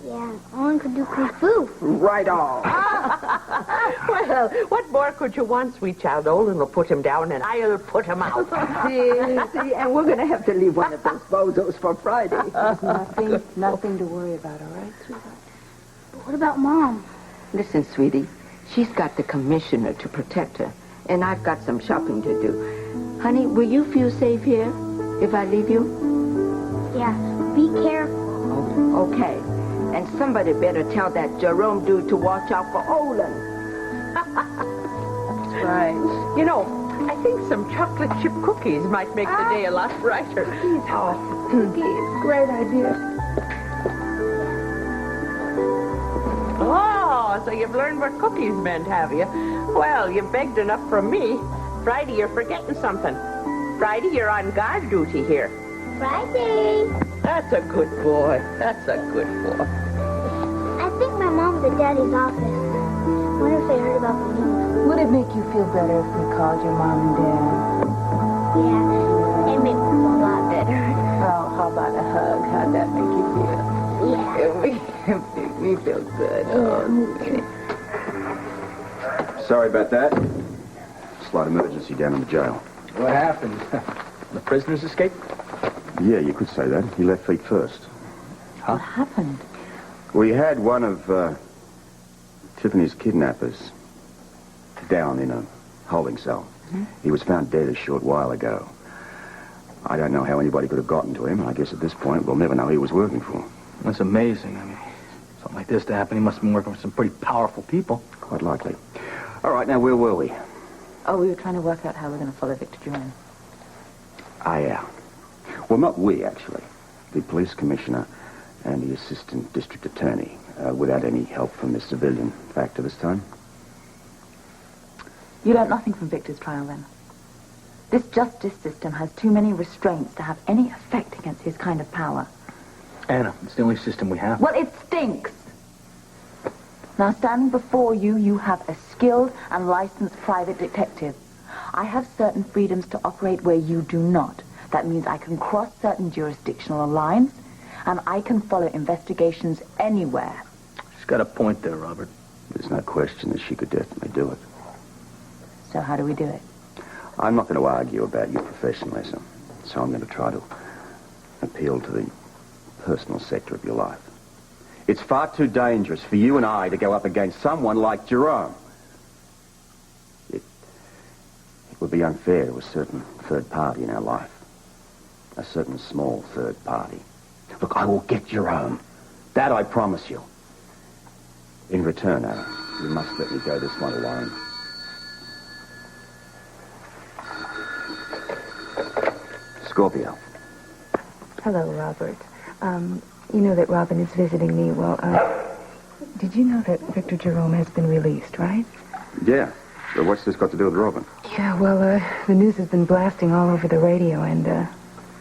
Yeah, all one could do kung fu. Right on. Well, what more could you want, sweet child? Olin will put him down, and I'll put him out. See, and we're going to have to leave one of those bozos for Friday. Nothing to worry about, all right, sweetheart? But what about Mom? Listen, sweetie, she's got the commissioner to protect her, and I've got some shopping to do. Honey, will you feel safe here if I leave you? Yeah, be careful. Oh, okay. And somebody better tell that Jerome dude to watch out for Olin. That's right. You know, I think some chocolate chip cookies might make the day a lot brighter. Cookies. Great idea. Oh, so you've learned what cookies meant, have you? Well, you begged enough from me. Friday, you're forgetting something. Friday, you're on guard duty here. Friday. That's a good boy. That's a good boy. I think my mom's at Daddy's office. I wonder if they heard about the news. Would it make you feel better if we called your mom and dad? Yeah, it makes me feel a lot better. Oh, how about a hug? How'd that make you feel? Yeah. It makes me feel good. Oh, Sorry about that. Slight emergency down in the jail. What happened? The prisoners escaped? Yeah, you could say that. He left feet first. What happened? We had one of Tiffany's kidnappers down in a holding cell. Mm-hmm. He was found dead a short while ago. I don't know how anybody could have gotten to him. I guess at this point we'll never know who he was working for. That's amazing. I mean, something like this to happen, he must have been working for some pretty powerful people. Quite likely. All right, now where were we? Oh, we were trying to work out how we're going to follow Victor Jerome. Ah, yeah. Well, not we, actually. The police commissioner and the assistant district attorney, without any help from the civilian factor this time. You learned nothing from Victor's trial, then? This justice system has too many restraints to have any effect against his kind of power. Anna, it's the only system we have. Well, it stinks. Now, standing before you, you have a skilled and licensed private detective. I have certain freedoms to operate where you do not. That means I can cross certain jurisdictional lines, and I can follow investigations anywhere. She's got a point there, Robert. There's no question that she could definitely do it. So how do we do it? I'm not going to argue about your professionalism, so I'm going to try to appeal to the personal sector of your life. It's far too dangerous for you and I to go up against someone like Jerome. It would be unfair to a certain third party in our life. A certain small third party. Look, I will get Jerome. That I promise you. In return, Anna, you must let me go this one alone. Scorpio. Hello, Robert. You know that Robin is visiting me. Well, did you know that Victor Jerome has been released, right? Yeah. But what's this got to do with Robin? Yeah, well, the news has been blasting all over the radio, and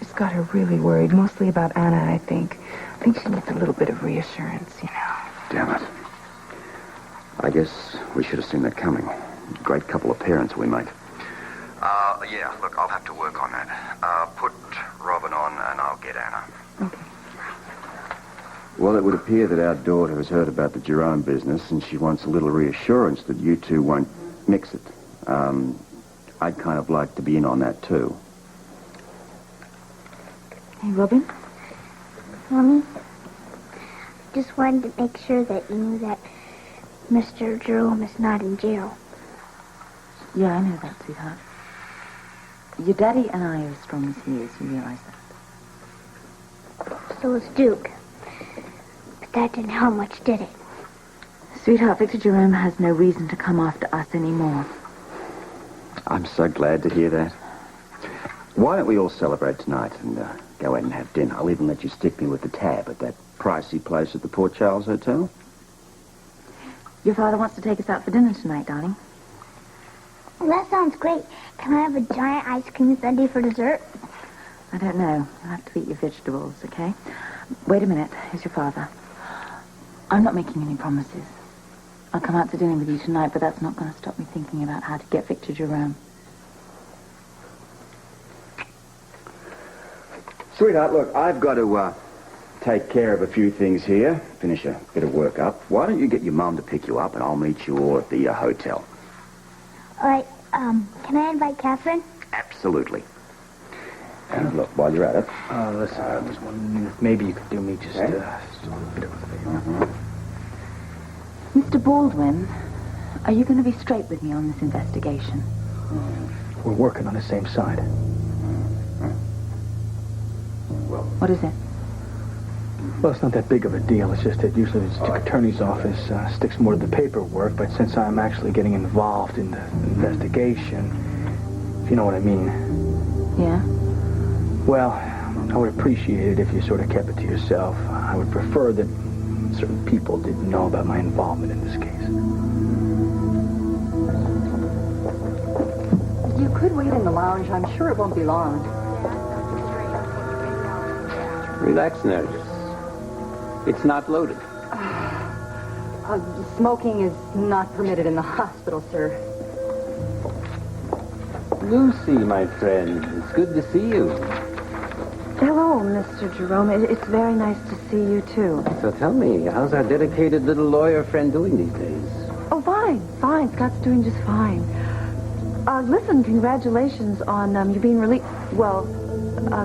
it's got her really worried, mostly about Anna, I think. I think she needs a little bit of reassurance, you know. Damn it. I guess we should have seen that coming. Great couple of parents we make. Yeah, look, I'll have to work on that. Put Robin on and I'll get Anna. Okay. Well, it would appear that our daughter has heard about the Jerome business and she wants a little reassurance that you two won't mix it. I'd kind of like to be in on that, too. Hey, Robin? Mommy, just wanted to make sure that you knew that Mr. Jerome is not in jail. Yeah, I know that, sweetheart. Your daddy and I are as strong as he is. You realize that? So is Duke. But that didn't help much, did it? Sweetheart, Victor Jerome has no reason to come after us anymore. I'm so glad to hear that. Why don't we all celebrate tonight and go out and have dinner? I'll even let you stick me with the tab at that pricey place at the Port Charles Hotel. Your father wants to take us out for dinner tonight, darling. Well, that sounds great. Can I have a giant ice cream sundae for dessert? I don't know. You'll have to eat your vegetables, okay? Wait a minute. Here's your father. I'm not making any promises. I'll come out to dinner with you tonight, but that's not going to stop me thinking about how to get Victor Jerome. Sweetheart, look, I've got to take care of a few things here, finish a bit of work up. Why don't you get your mum to pick you up, and I'll meet you all at the hotel. All right, can I invite Catherine? Absolutely. And look, while you're at it... Listen, I was wondering if maybe you could do me just a bit of a favor. Mr. Baldwin, are you going to be straight with me on this investigation? We're working on the same side. What is it? Well, it's not that big of a deal. It's just that usually the district attorney's office sticks more to the paperwork, but since I'm actually getting involved in the investigation, if you know what I mean. Yeah? Well, I would appreciate it if you sort of kept it to yourself. I would prefer that certain people didn't know about my involvement in this case. You could wait in the lounge. I'm sure it won't be long. Relax, nurse. It's not loaded. Smoking is not permitted in the hospital, sir. Lucy, my friend, it's good to see you. Hello, Mr. Jerome. It's very nice to see you, too. So tell me, how's our dedicated little lawyer friend doing these days? Oh, fine. Scott's doing just fine. Listen, congratulations on you being released. Well,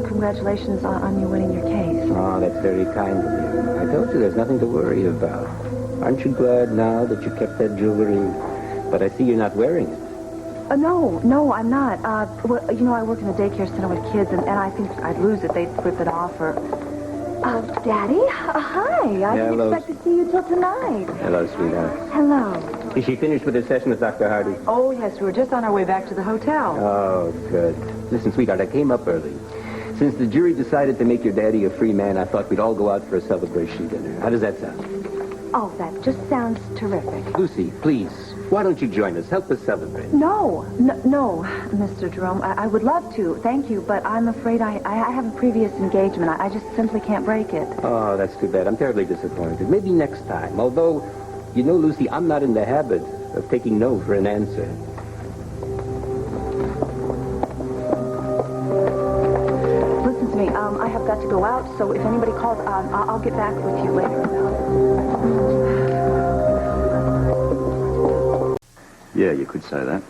congratulations on you winning your case. Oh, that's very kind of you. I told you there's nothing to worry about. Aren't you glad now that you kept that jewelry? But I see you're not wearing it. No, I'm not. Well, you know, I work in a daycare center with kids, and I think I'd lose it. They'd rip it off, or... Daddy? Hi. I didn't expect to see you till tonight. Hello, sweetheart. Hello. Is she finished with her session with Dr. Hardy? Oh, yes, we were just on our way back to the hotel. Oh, good. Listen, sweetheart, I came up early. Since the jury decided to make your daddy a free man, I thought we'd all go out for a celebration dinner. How does that sound? Oh, that just sounds terrific. Lucy, please, why don't you join us? Help us celebrate. No, Mr. Jerome. I would love to, thank you, but I'm afraid I have a previous engagement. I just simply can't break it. Oh, that's too bad. I'm terribly disappointed. Maybe next time. Although, you know, Lucy, I'm not in the habit of taking no for an answer. Listen to me. I have got to go out, so if anybody calls, I'll get back with you later. Yeah, you could say that.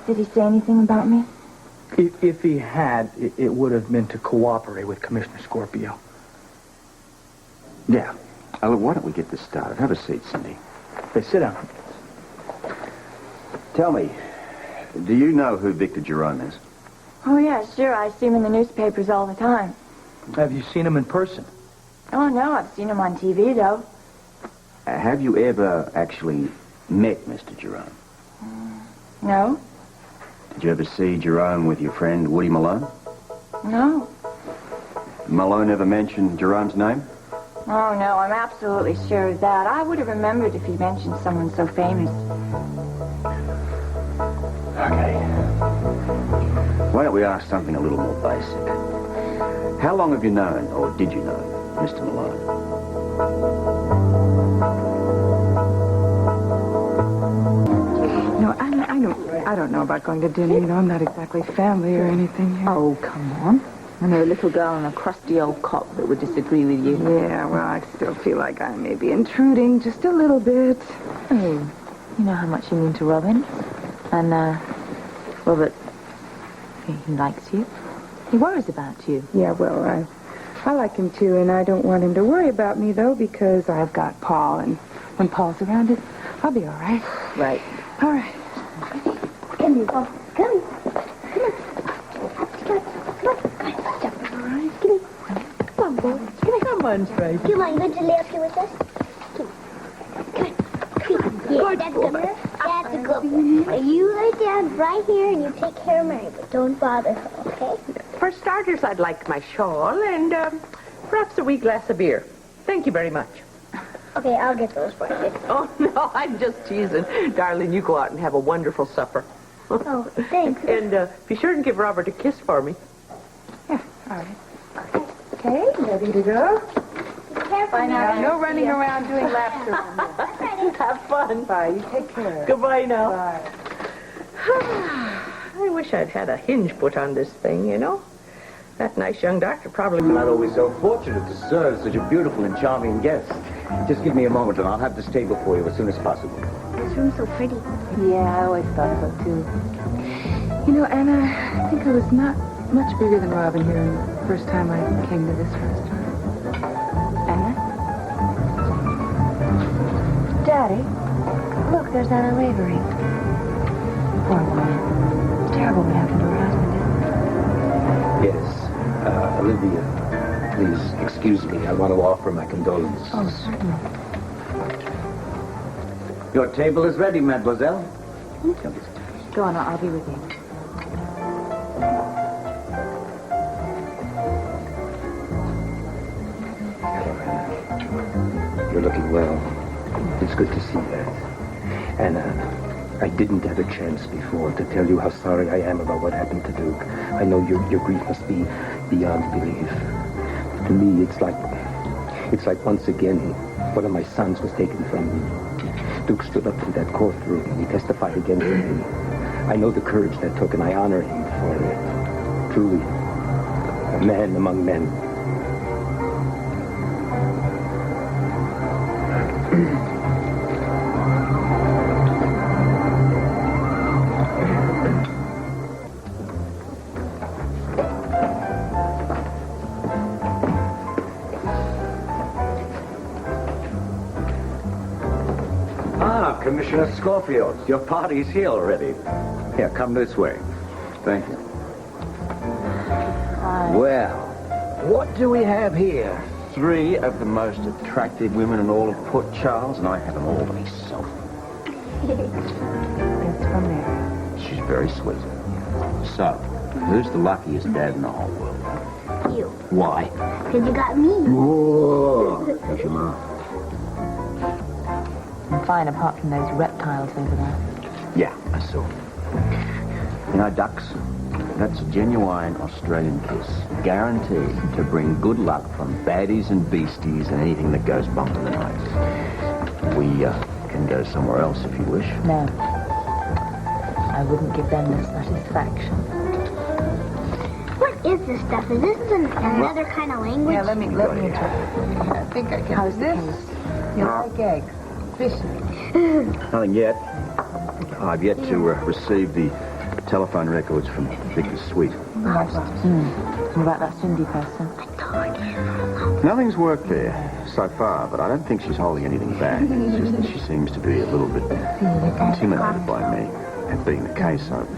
Did he say anything about me? If he had, it would have been to cooperate with Commissioner Scorpio. Yeah. Look, why don't we get this started? Have a seat, Cindy. Hey, sit down. Tell me, do you know who Victor Jerome is? Oh, yeah, sure. I see him in the newspapers all the time. Have you seen him in person? Oh, no, I've seen him on TV, though. Have you ever actually met Mr. Jerome? No? Did you ever see Jerome with your friend Woody Malone? No. Malone ever mentioned Jerome's name? Oh, no, I'm absolutely sure of that. I would have remembered if he mentioned someone so famous. Okay. Why don't we ask something a little more basic? How long have you known, or did you know, Mr. Malone? No, I don't know about going to dinner. You know, I'm not exactly family or anything here. Oh, come on. I know a little girl and a crusty old cop that would disagree with you. Yeah, well, I still feel like I may be intruding just a little bit. Oh, you know how much you mean to Robin. And, Robert, he likes you. He worries about you. Yeah, well, I like him, too, and I don't want him to worry about me, though, because I've got Paul, and when Paul's around, I'll be all right. Right. All right. Come here, Paul. Come here. Come on, Stripe. Do you want good to live here with us? Yeah, that's good. That's a good one. You lay down right here and you take care of Mary, but don't bother her, okay? For starters, I'd like my shawl and perhaps a wee glass of beer. Thank you very much. Okay, I'll get those for you. Oh, no, I'm just teasing. Darling, you go out and have a wonderful supper. Oh, thanks. And be sure and give Robert a kiss for me. Yeah, all right. Okay, ready to go? Bye now. No running around doing laps around. Have fun. Bye. You take care. Goodbye now. Bye. I wish I'd had a hinge put on this thing, you know. That nice young doctor probably... I'm not always so fortunate to serve such a beautiful and charming guest. Just give me a moment and I'll have this table for you as soon as possible. This room's so pretty. Yeah, I always thought so, too. You know, Anna, I think I was not much bigger than Robin here the first time I came to this restaurant. Anna? Daddy, look, there's Anna Lavery. Poor woman. Terrible what happened to her husband, isn't it? Yes. Olivia, please excuse me. I want to offer my condolences. Oh, certainly. Your table is ready, mademoiselle. Go on, I'll be with you. Hello, Anna. You're looking well. It's good to see that. Anna, I didn't have a chance before to tell you how sorry I am about what happened to Duke. I know your grief must be beyond belief. To me, it's like once again, one of my sons was taken from me. Duke stood up in that courtroom and he testified against me. I know the courage that took, and I honor him for it. Truly, a man among men. Commissioner Scorpio, your party's here already. Here, come this way. Thank you. Well, what do we have here? 3 of the most attractive women in all of Port Charles, and I have them all to myself. It's from Mary. She's very sweet. So, who's the luckiest dad in the whole world? You. Why? Because you got me. Whoa. That's your mom. I'm fine apart from those reptiles over there. Yeah, I saw. You know, ducks, that's a genuine Australian kiss. Guaranteed to bring good luck from baddies and beasties and anything that goes bump in the night. We can go somewhere else if you wish. No. I wouldn't give them the satisfaction. What is this stuff? Is this another kind of language? Yeah, let me try. I think I can. How's this? You like eggs? Fish. Nothing yet. I've yet to receive the telephone records from Victor's suite. What about that Cindy person? Nothing's worked there so far, but I don't think she's holding anything back. It's just that she seems to be a little bit intimidated by me. That being the case, I've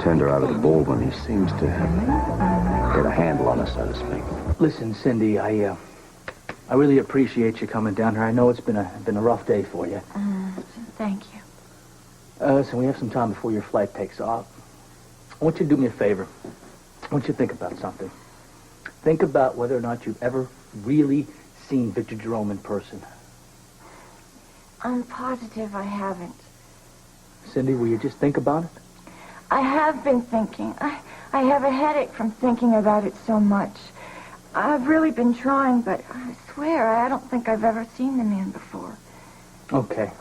turned her over to Baldwin. He seems to get a handle on her, so to speak. Listen, Cindy, I really appreciate you coming down here. I know it's been a rough day for you. Thank you. Listen, we have some time before your flight takes off. I want you to do me a favor. I want you to think about something. Think about whether or not you've ever really seen Victor Jerome in person. I'm positive I haven't. Cindy, will you just think about it? I have been thinking. I have a headache from thinking about it so much. I've really been trying, but I swear I don't think I've ever seen the man before. Okay.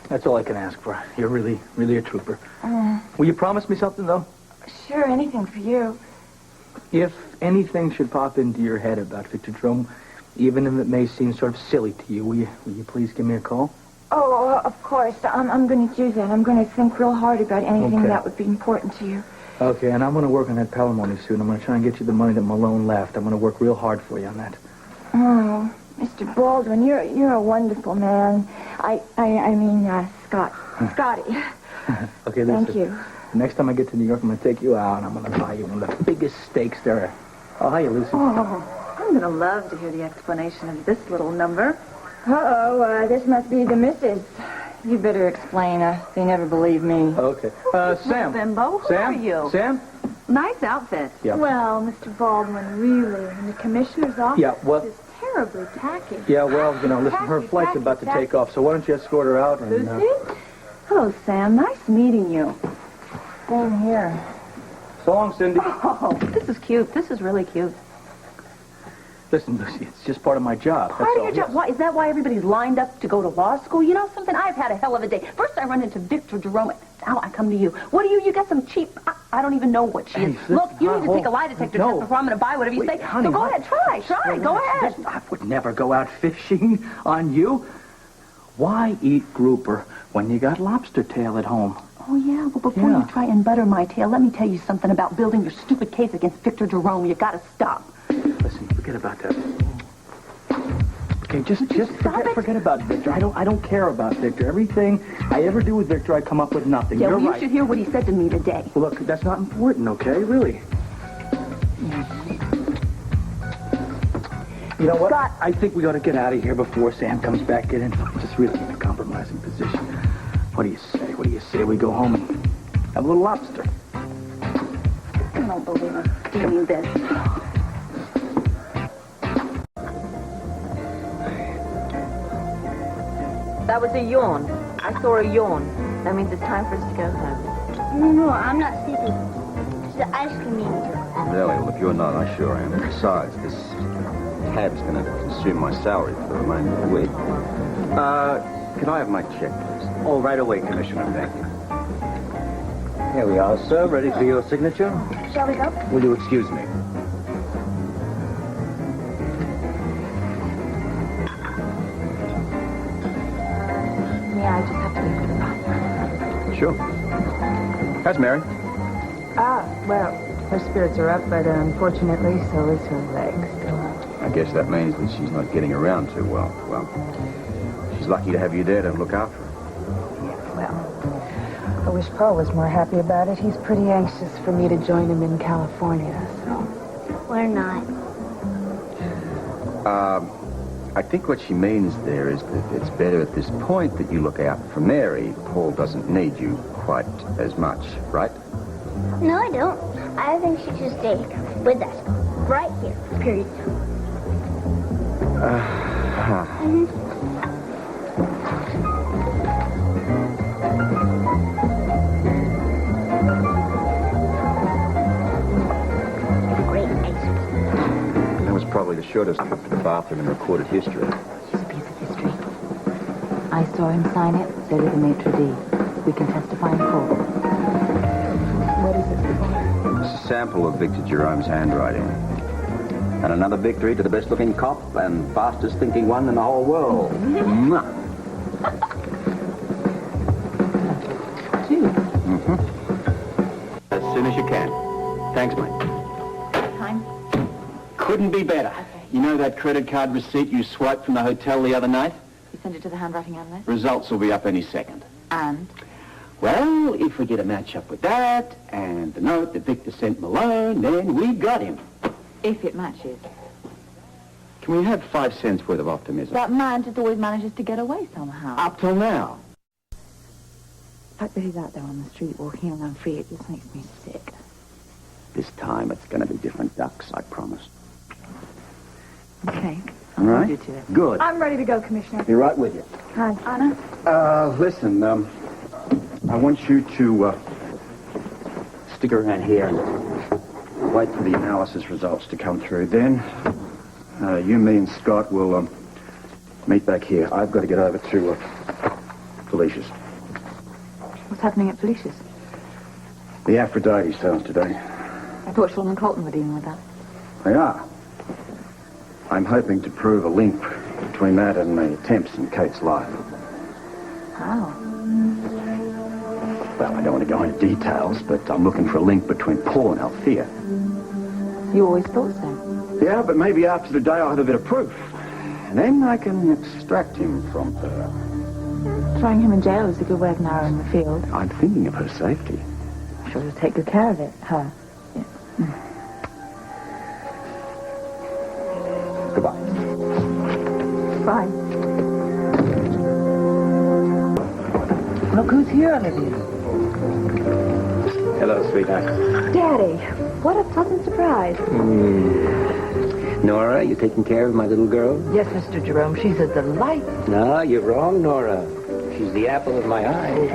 That's all I can ask for. You're really, really a trooper. Will you promise me something, though? Sure, anything for you. If anything should pop into your head about Victor Jerome, even if it may seem sort of silly to you, will you please give me a call? Oh, of course. I'm going to do that. I'm going to think real hard about anything Okay. that would be important to you. Okay, and I'm going to work on that palimony suit. I'm going to try and get you the money that Malone left. I'm going to work real hard for you on that. Oh, Mr. Baldwin, you're a wonderful man. Scotty. Okay, Thank you. Next time I get to New York, I'm going to take you out, and I'm going to buy you one of the biggest steaks there are. Oh, hiya, Lucy. Oh, I'm going to love to hear the explanation of this little number. Uh-oh, this must be the missus. You better explain. They never believe me. Okay. Sam. Bimbo, who Sam? are you? Sam? Nice outfit. Yeah. Well, Mr. Baldwin, really, in the commissioner's office Yeah, well- is terribly tacky. Yeah, well, listen, her flight's about to take off, so why don't you escort her out and... Lucy? Hello, Sam. Nice meeting you. Same here. So long, Cindy. Oh, this is cute. This is really cute. Listen, Lucy, it's just part of my job. That's Part of all. your job? Why, is that why everybody's lined up to go to law school? You know something? I've had a hell of a day. First I run into Victor Jerome. Now I come to you. What are you? You got some cheap... I don't even know what she is. Listen, Look, you need to take a lie detector test before I'm going to buy whatever you say. Honey, so go what? ahead. Try. Go ahead. Listen, I would never go out fishing on you. Why eat grouper when you got lobster tail at home? Oh, yeah? Well, before you try and butter my tail, let me tell you something about building your stupid case against Victor Jerome. You got to stop. Listen, forget about that. Okay, just forget about Victor. I don't care about Victor. Everything I ever do with Victor, I come up with nothing. Yeah, You're well, you right. should hear what he said to me today. Well, look, that's not important, okay? Really. You know what? Scott. I think we ought to get out of here before Sam comes back in and finds us really in a compromising position. What do you say? What do you say we go home and have a little lobster? I don't believe I'm doing this. That was a yawn. I saw a yawn. That means it's time for us to go home. No, I'm not sleeping. It's the ice cream eating. Really? Well, if you're not, I sure am. Besides, this tab's going to consume my salary for the remainder of the week. Can I have my check, please? Oh, right away, Commissioner. Thank you. Here we are, sir. Ready for your signature? Shall we go? Will you excuse me? Yeah, I just have to leave for the bathroom. Sure. How's Mary? Well, her spirits are up, but unfortunately, so is her legs. I guess that means that she's not getting around too well. Well, she's lucky to have you there to look after her. Well, I wish Paul was more happy about it. He's pretty anxious for me to join him in California, so... We're not. I think what she means there is that it's better at this point that you look out for Mary. Paul doesn't need you quite as much, right? No, I don't. I think she should stay with us. Right here. Period. Great ice cream. That was probably the shortest trip to the bathroom in recorded history. It's a piece of history. I saw him sign it, so did the maitre d'. We can testify in court. What is it for? It's a sample of Victor Jerome's handwriting. And another victory to the best-looking cop and fastest-thinking one in the whole world. Mwah. As soon as you can. Thanks, mate. Time? Couldn't be better. You know that credit card receipt you swiped from the hotel the other night? You send it to the handwriting analyst? Results will be up any second. And? Well, if we get a match up with that, and the note that Victor sent Malone, then we got him. If it matches. Can we have 5 cents worth of optimism? That man just always manages to get away somehow. Up till now. The fact that he's out there on the street walking around free, it just makes me sick. This time it's going to be different ducks, I promise. Okay. All right? I'll hold you to it. Good. I'm ready to go, Commissioner. Be right with you. Hi. Anna? Listen, I want you to, stick around here and wait for the analysis results to come through. Then, you, me, and Scott will, meet back here. I've got to get over to, Felicia's. What's happening at Felicia's? The Aphrodite sales today. I thought Sean and Colton were dealing with that. They are. I'm hoping to prove a link between that and the attempts in Kate's life. How? Well, I don't want to go into details, but I'm looking for a link between Paul and Althea. You always thought so. Yeah, but maybe after today I'll have a bit of proof. And then I can extract him from her. Throwing him in jail is a good way of narrowing the field. I'm thinking of her safety. I'm sure you'll take good care of it, her. Goodbye. Bye. Look who's here, Olivia. Hello, sweetheart. Daddy, what a pleasant surprise. Nora, you taking care of my little girl? Yes, Mr. Jerome, she's a delight. No, you're wrong, Nora. She's the apple of my eye.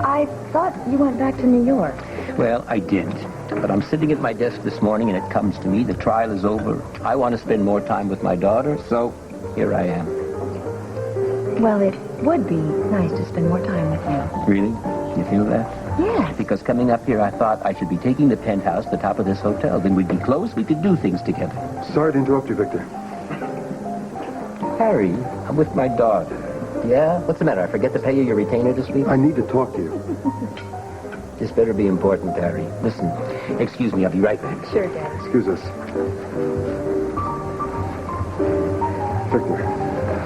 I thought you went back to New York. Well, I did. But I'm sitting at my desk this morning and it comes to me, the trial is over. I want to spend more time with my daughter, so here I am. Well, it would be nice to spend more time with you. Really? You feel that? Yes. Because coming up here, I thought I should be taking the penthouse, the top of this hotel. Then we'd be close, we could do things together. Sorry to interrupt you, Victor. Harry, I'm with my daughter. Yeah? What's the matter? I forget to pay you your retainer this week? I need to talk to you. This better be important, Harry. Listen, excuse me, I'll be right back. Sure, Dad. Excuse us. Victor,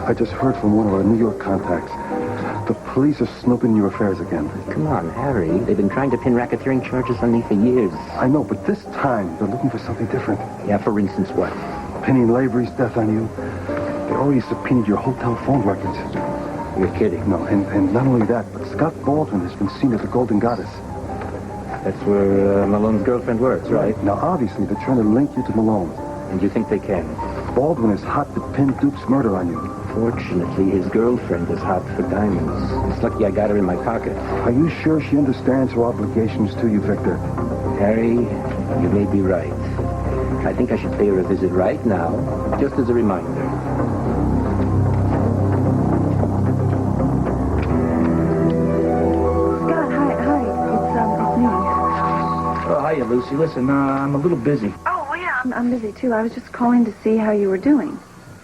I just heard from one of our New York contacts. The police are snooping your affairs again. Come on, Harry. They've been trying to pin racketeering charges on me for years. I know, but this time they're looking for something different. Yeah, for instance, what? Pinning Lavery's death on you. They already subpoenaed your hotel phone records. You're kidding. No, and not only that, but Scott Baldwin has been seen at the Golden Goddess. That's where Malone's girlfriend works, right? Now, obviously, they're trying to link you to Malone. And you think they can? Baldwin is hot to pin Duke's murder on you. Fortunately, his girlfriend is hot for diamonds. It's lucky I got her in my pocket. Are you sure she understands her obligations to you, Victor? Harry, you may be right. I think I should pay her a visit right now, just as a reminder. Scott, hi. It's me. Oh, hiya, Lucy. Listen, I'm a little busy. Oh, yeah. I'm busy, too. I was just calling to see how you were doing.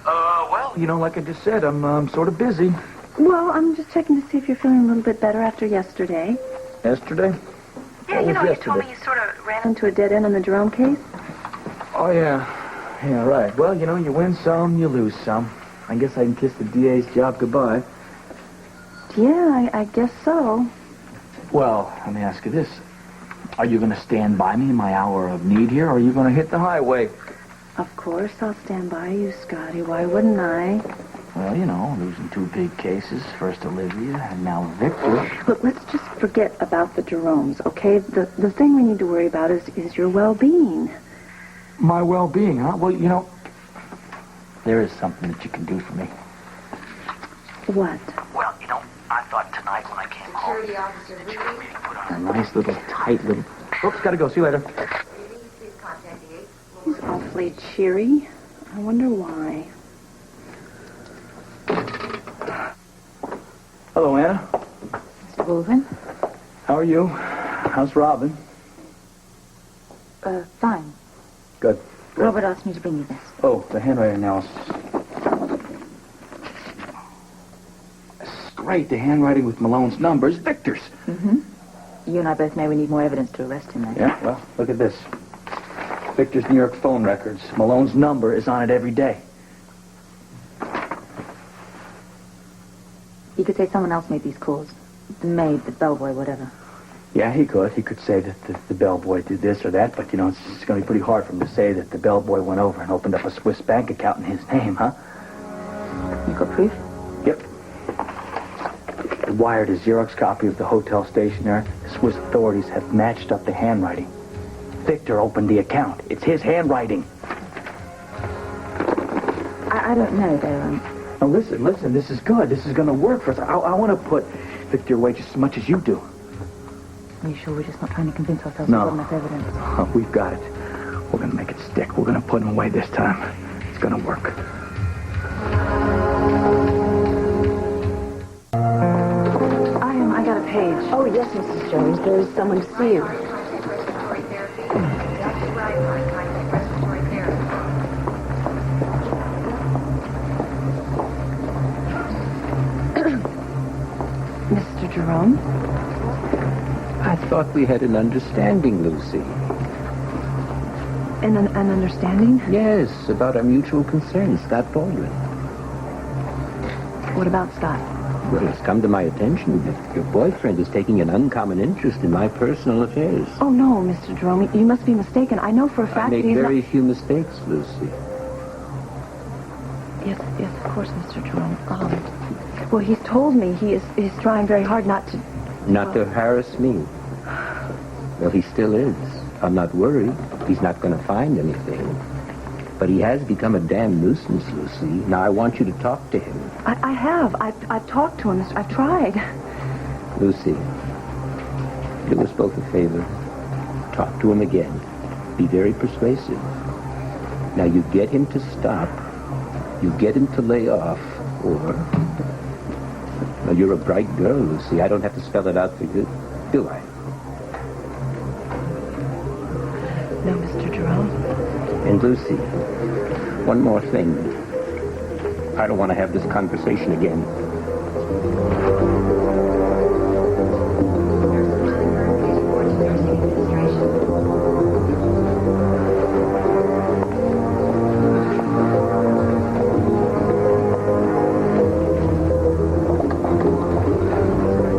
Well, you know, like I just said, I'm sort of busy. Well, I'm just checking to see if you're feeling a little bit better after yesterday. Yesterday? Yeah, What you was know, you yesterday? told me you sort of ran into a dead end on the Jerome case. Oh, yeah. Yeah, right. Well, you know, you win some, you lose some. I guess I can kiss the DA's job goodbye. Yeah, I guess so. Well, let me ask you this. Are you going to stand by me in my hour of need here, or are you going to hit the highway? Of course I'll stand by you, Scotty. Why wouldn't I? Well, you know, losing two big cases. First Olivia, and now Victor. Look, let's just forget about the Jeromes, okay? The thing we need to worry about is your well-being. My well-being, huh? Well, you know, there is something that you can do for me. What? Well, you know, I thought tonight when I came home that you could maybe put on a nice little, tight little... Oops, gotta go. See you later. He's awfully cheery. I wonder why. Hello, Anna. Mr. Baldwin? How are you? How's Robin? Fine. Good. Robert asked me to bring you this. Oh, the handwriting analysis. This is great. The handwriting with Malone's numbers. Victor's. Mm-hmm. You and I both know we need more evidence to arrest him, though. Yeah, well, look at this. Victor's New York phone records. Malone's number is on it every day. You could say someone else made these calls. The maid, the bellboy, whatever. Yeah, he could. He could say that the bellboy did this or that, but, you know, it's going to be pretty hard for him to say that the bellboy went over and opened up a Swiss bank account in his name, huh? You got proof? Yep. He wired a Xerox copy of the hotel stationery. The Swiss authorities have matched up the handwriting. Victor opened the account. It's his handwriting. I don't know, though. Now, listen. This is good. This is going to work for us. I want to put Victor away just as much as you do. Are you sure we're just not trying to convince ourselves No. we've got enough evidence? Oh, we've got it. We're going to make it stick. We're going to put him away this time. It's going to work. I got a page. Oh, yes, Mrs. Jones. There's someone to see you. Mr. Jerome? thought we had an understanding, Lucy. An understanding? Yes, about our mutual concern, Scott Baldwin. What about Scott? Well, it's come to my attention that your boyfriend is taking an uncommon interest in my personal affairs. Oh, no, Mr. Jerome. You must be mistaken. I know for a I fact make that he's very not... few mistakes, Lucy. Yes, of course, Mr. Jerome. Well, he's told me he's trying very hard not to... Not to harass me. Well, he still is. I'm not worried. He's not going to find anything. But he has become a damn nuisance, Lucy. Now, I want you to talk to him. I have. I've talked to him. I've tried. Lucy, do us both a favor. Talk to him again. Be very persuasive. Now, you get him to stop. You get him to lay off. Or... Well, you're a bright girl, Lucy. I don't have to spell it out for you, do I? No, Mr. Jerome. And Lucy, one more thing. I don't want to have this conversation again.